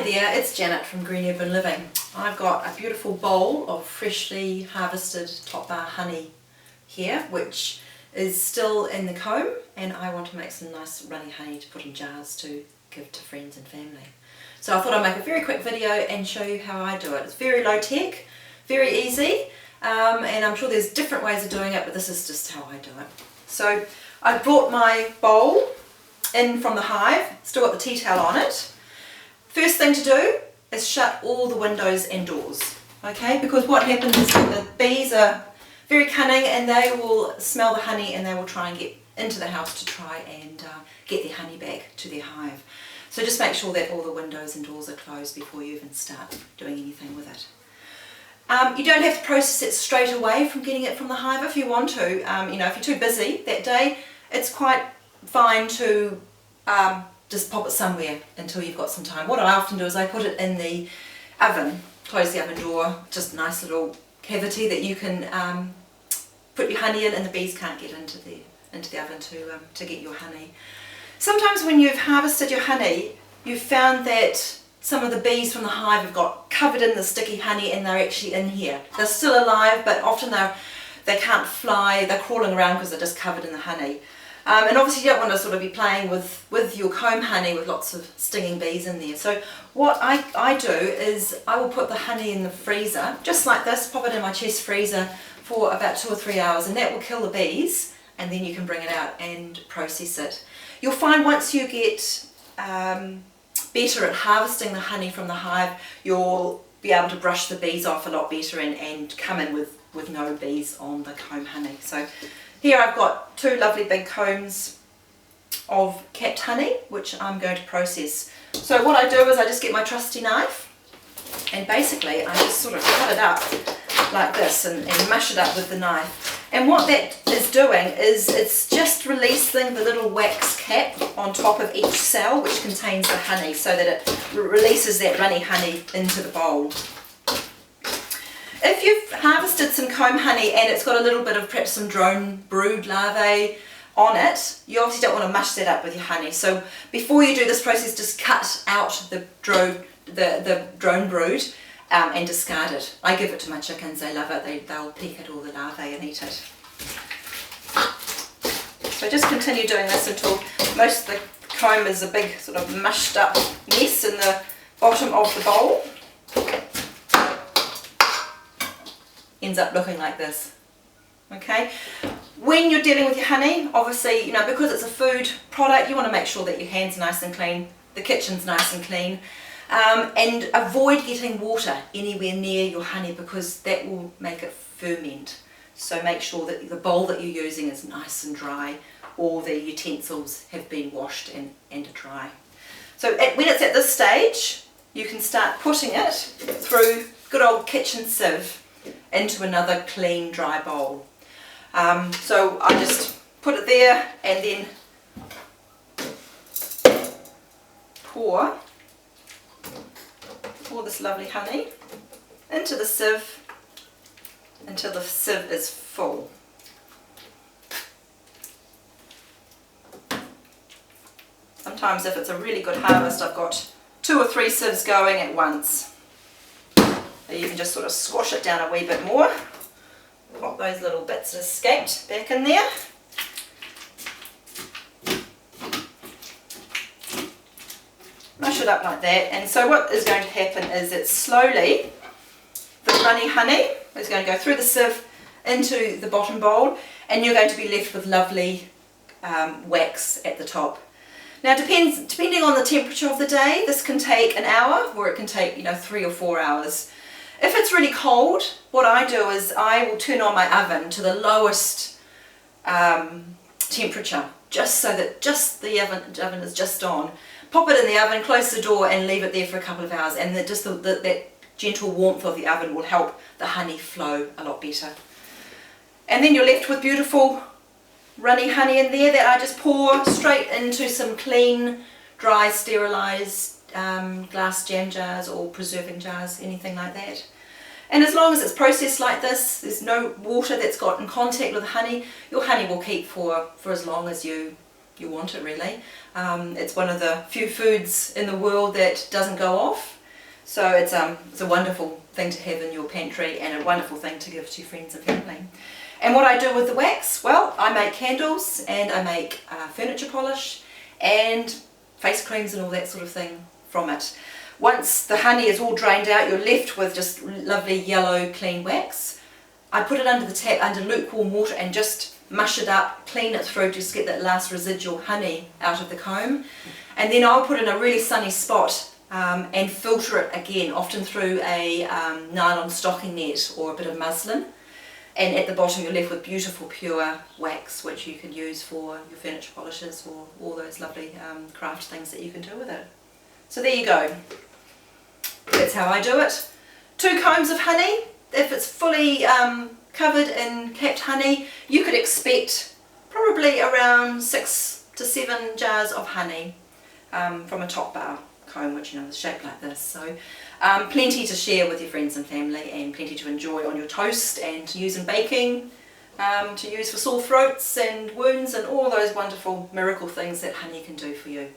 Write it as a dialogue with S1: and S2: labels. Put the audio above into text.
S1: Hi there, it's Janet from Green Urban Living. I've got a beautiful bowl of freshly harvested top bar honey here, which is still in the comb, and I want to make some nice runny honey to put in jars to give to friends and family. So I thought I'd make a very quick video and show you how I do it. It's very low tech, very easy, and I'm sure there's different ways of doing it, but this is just how I do it. So I brought my bowl in from the hive, still got the tea towel on it. First thing to do is shut all the windows and doors, okay? Because what happens is that the bees are very cunning and they will smell the honey and they will try and get into the house to try and get their honey back to their hive. So just make sure that all the windows and doors are closed before you even start doing anything with it. You don't have to process it straight away from getting it from the hive if you want to. You know, if you're too busy that day, it's quite fine to just pop it somewhere until you've got some time. What I often do is I put it in the oven, close the oven door, just a nice little cavity that you can put your honey in and the bees can't get into the oven to get your honey. Sometimes when you've harvested your honey, you've found that some of the bees from the hive have got covered in the sticky honey and they're actually in here. They're still alive, but often they can't fly, they're crawling around because they're just covered in the honey. And obviously you don't want to sort of be playing with your comb honey with lots of stinging bees in there. So what I do is I will put the honey in the freezer, just like this, pop it in my chest freezer for about 2 or 3 hours, and that will kill the bees, and then you can bring it out and process it. You'll find once you get better at harvesting the honey from the hive, you'll be able to brush the bees off a lot better and come in with no bees on the comb honey. So here I've got 2 lovely big combs of capped honey, which I'm going to process. So what I do is I just get my trusty knife and basically I just sort of cut it up like this and mash it up with the knife. And what that is doing is it's just releasing the little wax cap on top of each cell which contains the honey, so that it releases that runny honey into the bowl. If you've harvested some comb honey and it's got a little bit of perhaps some drone brood larvae on it, you obviously don't want to mush that up with your honey. So before you do this process, just cut out the drone brood and discard it. I give it to my chickens, they love it, they'll peck at all the larvae and eat it. So just continue doing this until most of the comb is a big sort of mushed up mess in the bottom of the bowl. Ends up looking like this. Okay, when you're dealing with your honey, obviously, you know, because it's a food product, you want to make sure that your hands are nice and clean, the kitchen's nice and clean, and avoid getting water anywhere near your honey because that will make it ferment. So make sure that the bowl that you're using is nice and dry, or the utensils have been washed and are dry. So when it's at this stage, you can start putting it through good old kitchen sieve into another clean dry bowl. So I just put it there and then pour this lovely honey into the sieve until the sieve is full. Sometimes if it's a really good harvest, I've got 2 or 3 sieves going at once. You can just sort of squash it down a wee bit more. Pop those little bits that escaped back in there. Mush it up like that. And so what is going to happen is that slowly the runny honey is going to go through the sieve into the bottom bowl, and you're going to be left with lovely wax at the top. Now depending on the temperature of the day, this can take an hour or it can take 3 or 4 hours. If it's really cold, what I do is I will turn on my oven to the lowest temperature, just so that the oven is just on. Pop it in the oven, close the door and leave it there for a couple of hours, and that gentle warmth of the oven will help the honey flow a lot better. And then you're left with beautiful runny honey in there that I just pour straight into some clean, dry, sterilised glass jam jars or preserving jars, anything like that. And as long as it's processed like this, there's no water that's got in contact with the honey, your honey will keep for as long as you you want it really. It's one of the few foods in the world that doesn't go off. So it's a wonderful thing to have in your pantry and a wonderful thing to give to friends and family. And what I do with the wax, well, I make candles and I make furniture polish and face creams and all that sort of thing from it. Once the honey is all drained out, you're left with just lovely yellow clean wax. I put it under the tap under lukewarm water and just mush it up, clean it through, just get that last residual honey out of the comb. And then I'll put it in a really sunny spot and filter it again, often through a nylon stocking net or a bit of muslin. And at the bottom you're left with beautiful pure wax, which you can use for your furniture polishes or all those lovely craft things that you can do with it. So there you go. That's how I do it. 2 combs of honey. If it's fully covered in capped honey, you could expect probably around 6 to 7 jars of honey from a top bar comb, which is shaped like this. So plenty to share with your friends and family, and plenty to enjoy on your toast and to use in baking, to use for sore throats and wounds and all those wonderful miracle things that honey can do for you.